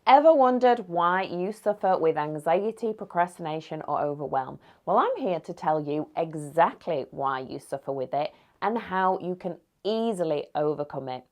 Ever wondered why you suffer with anxiety, procrastination, or overwhelm? Well, I'm here to tell you exactly why you suffer with it and how you can easily overcome it.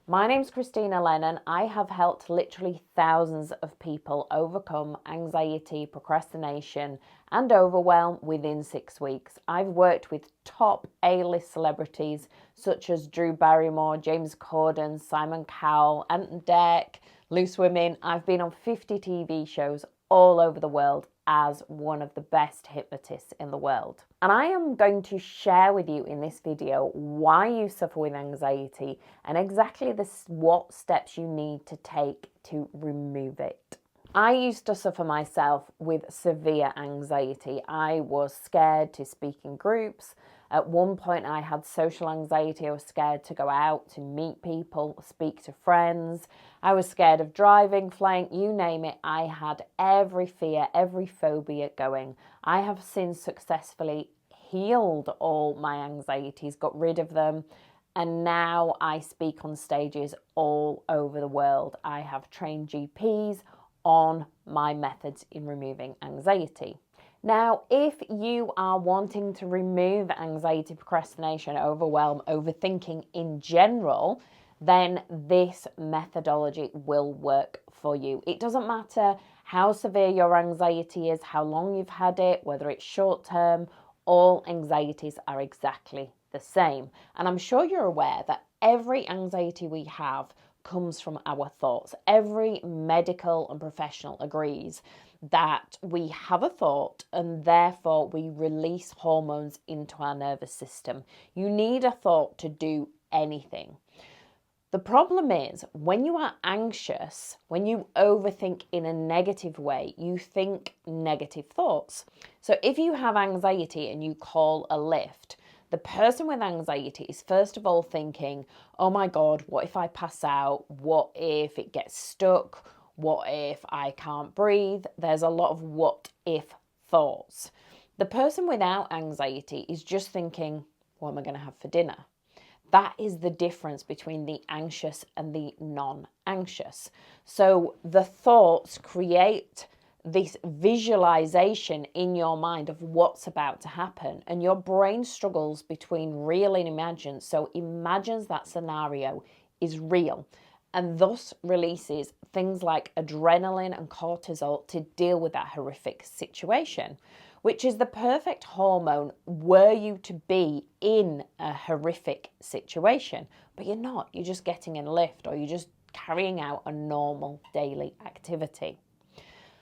My name's Krystyna Lennon. I have helped literally thousands of people overcome anxiety, procrastination, and overwhelm within 6 weeks. I've worked with top A-list celebrities such as Drew Barrymore, James Corden, Simon Cowell, Ant Dec, Loose Women. I've been on 50 TV shows all over the world as one of the best hypnotists in the world. And I am going to share with you in this video why you suffer with anxiety and exactly what steps you need to take to remove it. I used to suffer myself with severe anxiety. I was scared to speak in groups. At one point I had social anxiety. I was scared to go out, to meet people, speak to friends. I was scared of driving, flying, you name it. I had every fear, every phobia going. I have since successfully healed all my anxieties, got rid of them, and now I speak on stages all over the world. I have trained GPs on my methods in removing anxiety. Now, if you are wanting to remove anxiety, procrastination, overwhelm, overthinking in general, then this methodology will work for you. It doesn't matter how severe your anxiety is, how long you've had it, whether it's short term, all anxieties are exactly the same. And I'm sure you're aware that every anxiety we have comes from our thoughts. Every medical and professional agrees that we have a thought and therefore we release hormones into our nervous system. You need a thought to do anything. The problem is when you are anxious, when you overthink in a negative way, you think negative thoughts. So if you have anxiety and you call a lift, the person with anxiety is first of all thinking, oh my God, what if I pass out? What if it gets stuck? What if I can't breathe? There's a lot of what if thoughts. The person without anxiety is just thinking, what am I going to have for dinner? That is the difference between the anxious and the non-anxious. So the thoughts create this visualization in your mind of what's about to happen, and your brain struggles between real and imagined, so imagines that scenario is real and thus releases things like adrenaline and cortisol to deal with that horrific situation, which is the perfect hormone were you to be in a horrific situation. But you're not, you're just getting in a lift or you're just carrying out a normal daily activity.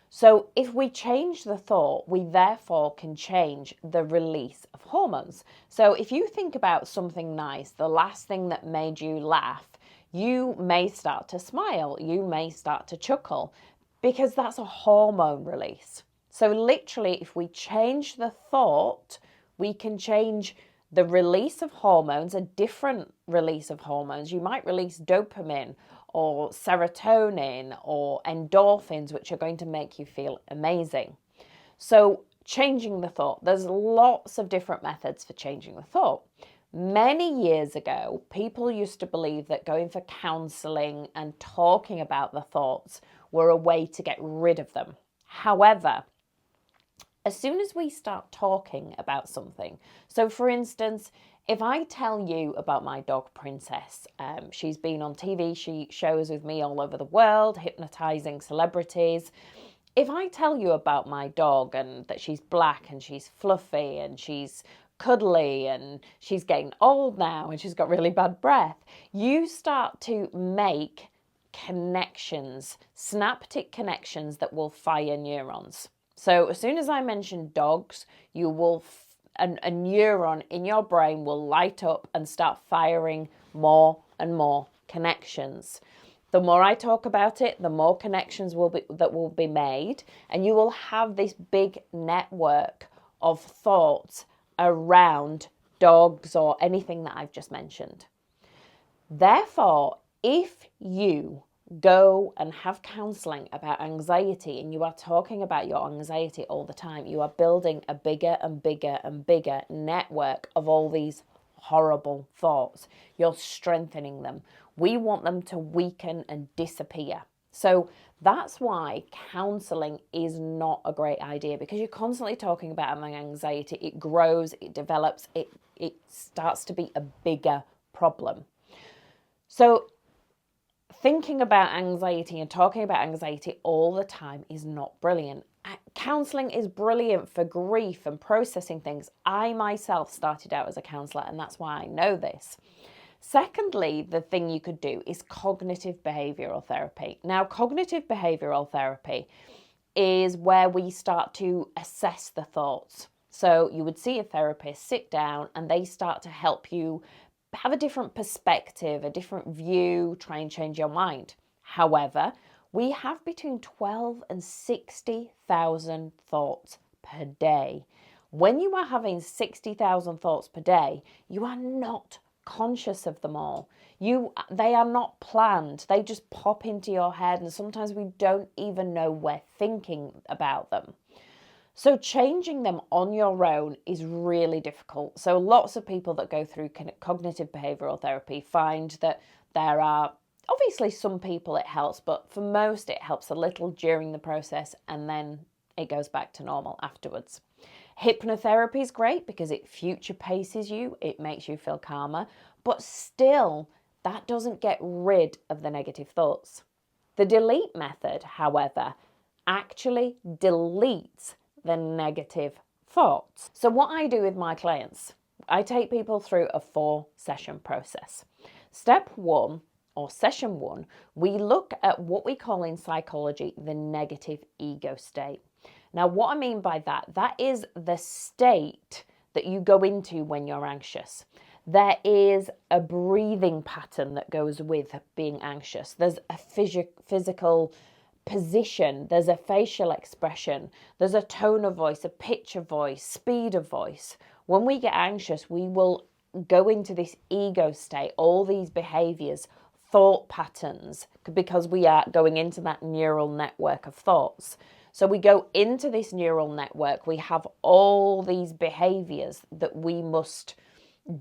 So if we change the thought, we therefore can change the release of hormones. So if you think about something nice, the last thing that made you laugh, you may start to smile, you may start to chuckle, because that's a hormone release. So literally, if we change the thought, we can change the release of hormones, a different release of hormones. You might release dopamine or serotonin or endorphins, which are going to make you feel amazing. So changing the thought, there's lots of different methods for changing the thought. Many years ago, people used to believe that going for counselling and talking about the thoughts were a way to get rid of them. However, as soon as we start talking about something, so for instance, if I tell you about my dog Princess, she's been on TV shows with me all over the world, hypnotising celebrities. If I tell you about my dog and that she's black and she's fluffy and she's cuddly and she's getting old now and she's got really bad breath, you start to make connections, synaptic connections that will fire neurons. So as soon as I mention dogs, you will a neuron in your brain will light up and start firing more and more connections. The more I talk about it, the more connections that will be made, and you will have this big network of thoughts around dogs or anything that I've just mentioned. Therefore, if you go and have counselling about anxiety and you are talking about your anxiety all the time, you are building a bigger and bigger and bigger network of all these horrible thoughts. You're strengthening them. We want them to weaken and disappear. So That's why counselling is not a great idea, because you're constantly talking about anxiety. It grows, it develops, it starts to be a bigger problem. So thinking about anxiety and talking about anxiety all the time is not brilliant. Counselling is brilliant for grief and processing things. I myself started out as a counsellor, and that's why I know this. Secondly, the thing you could do is cognitive behavioural therapy. Now, cognitive behavioural therapy is where we start to assess the thoughts. So you would see a therapist, sit down, and they start to help you have a different perspective, a different view, try and change your mind. However, we have between 12 and 60,000 thoughts per day. When you are having 60,000 thoughts per day, you are not conscious of them all. They are not planned. They just pop into your head, and sometimes we don't even know we're thinking about them. So changing them on your own is really difficult. So lots of people that go through cognitive behavioral therapy find that there are obviously some people it helps, but for most it helps a little during the process, and then it goes back to normal afterwards. Hypnotherapy is great because it future paces you, it makes you feel calmer, but still that doesn't get rid of the negative thoughts. The delete method, however, actually deletes the negative thoughts. So what I do with my clients, I take people through a 4-session process. Step 1, or session 1, we look at what we call in psychology the negative ego state. Now, what I mean by that is the state that you go into when you're anxious. There is a breathing pattern that goes with being anxious. There's a physical position, there's a facial expression, there's a tone of voice, a pitch of voice, speed of voice. When we get anxious, we will go into this ego state, all these behaviors, thought patterns, because we are going into that neural network of thoughts. So we go into this neural network, we have all these behaviors that we must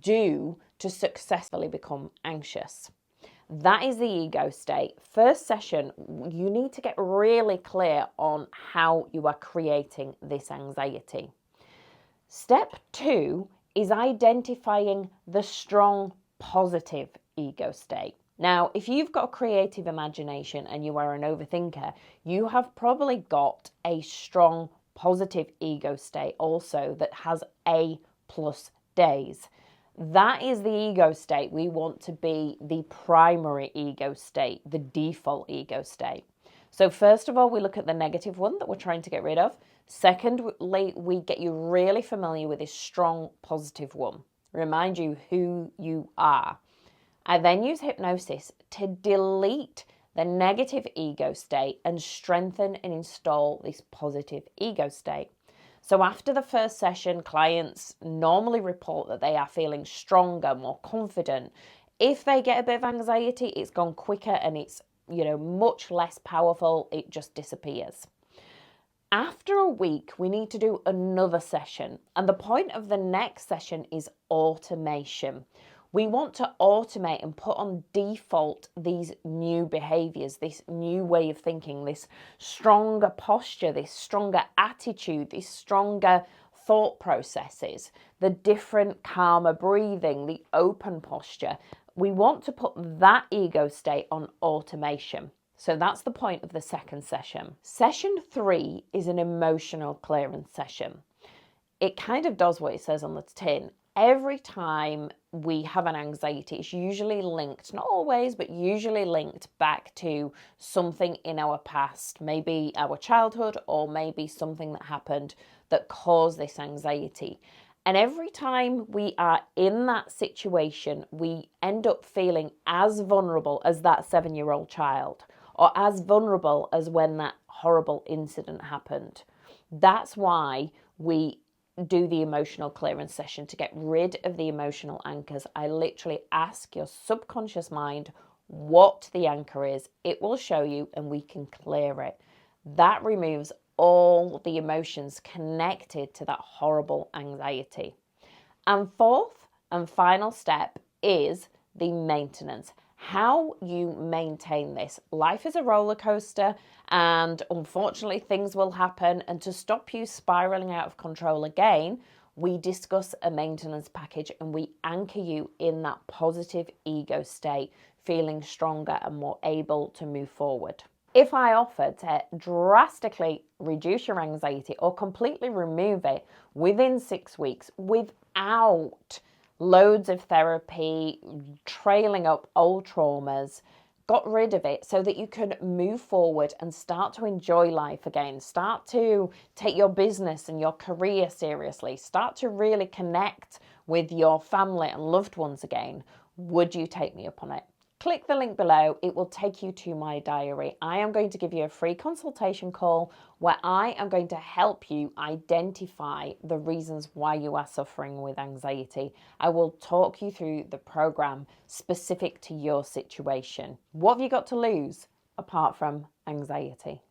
do to successfully become anxious. That is the ego state. First session, you need to get really clear on how you are creating this anxiety. Step 2 is identifying the strong positive ego state. Now, if you've got a creative imagination and you are an overthinker, you have probably got a strong positive ego state also that has A+ days. That is the ego state. We want to be the primary ego state, the default ego state. So first of all, we look at the negative one that we're trying to get rid of. Secondly, we get you really familiar with this strong positive one. Remind you who you are. I then use hypnosis to delete the negative ego state and strengthen and install this positive ego state. So after the first session, clients normally report that they are feeling stronger, more confident. If they get a bit of anxiety, it's gone quicker and it's, much less powerful. It just disappears. After a week, we need to do another session. And the point of the next session is automation. We want to automate and put on default these new behaviors, this new way of thinking, this stronger posture, this stronger attitude, this stronger thought processes, the different calmer breathing, the open posture. We want to put that ego state on automation. So that's the point of the second session. Session 3 is an emotional clearance session. It kind of does what it says on the tin. Every time we have an anxiety, it's usually linked, not always, but usually linked back to something in our past, maybe our childhood or maybe something that happened that caused this anxiety. And every time we are in that situation, we end up feeling as vulnerable as that 7-year-old child, or as vulnerable as when that horrible incident happened. That's why we do the emotional clearance session, to get rid of the emotional anchors. I literally ask your subconscious mind what the anchor is. It will show you and we can clear it. That removes all the emotions connected to that horrible anxiety. And fourth and final step is the maintenance. How you maintain this. Life is a roller coaster, And unfortunately, things will happen. And to stop you spiraling out of control again, we discuss a maintenance package and we anchor you in that positive ego state, feeling stronger and more able to move forward. If I offer to drastically reduce your anxiety or completely remove it within 6 weeks without loads of therapy, trailing up old traumas, got rid of it so that you can move forward and start to enjoy life again, start to take your business and your career seriously, start to really connect with your family and loved ones again, would you take me up on it? Click the link below. It will take you to my diary. I am going to give you a free consultation call where I am going to help you identify the reasons why you are suffering with anxiety. I will talk you through the program specific to your situation. What have you got to lose apart from anxiety?